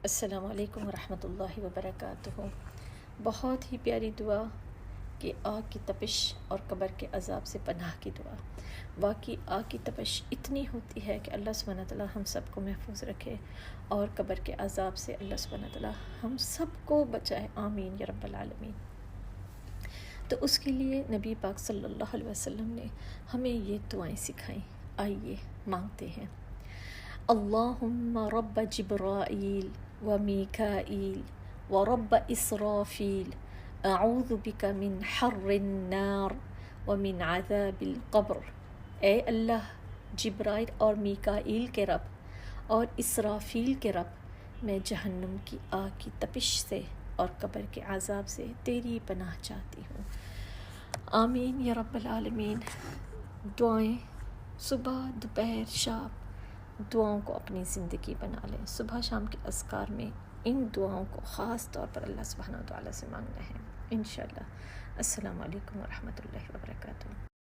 السلام علیکم ورحمۃ اللہ وبرکاتہ۔ بہت ہی پیاری دعا کہ آگ کی تپش اور قبر کے عذاب سے پناہ کی دعا۔ واقعی آگ کی تپش اتنی ہوتی ہے کہ اللہ سبحانہ تعالیٰ ہم سب کو محفوظ رکھے، اور قبر کے عذاب سے اللہ سبحانہ تعالیٰ ہم سب کو بچائے، آمین یا رب العالمین۔ تو اس کے لیے نبی پاک صلی اللہ علیہ وسلم نے ہمیں یہ دعائیں سکھائیں، آئیے مانگتے ہیں۔ اللہم رب جبرائیل و میکائیل و رب اسرافیل اعوذ بک من حر النار و من عذاب القبر۔ اے اللہ، جبرائیل اور میکائیل کے رب اور اسرافیل کے رب، میں جہنم کی آگ کی تپش سے اور قبر کے عذاب سے تیری پناہ چاہتی ہوں، آمین یا رب العالمین۔ دعائیں صبح، دوپہر، شام، دعاؤں کو اپنی زندگی بنا لیں۔ صبح شام کے اذکار میں ان دعاؤں کو خاص طور پر اللہ سبحانہ وتعالیٰ سے مانگنا ہے انشاءاللہ۔ السلام علیکم ورحمۃ اللہ وبرکاتہ۔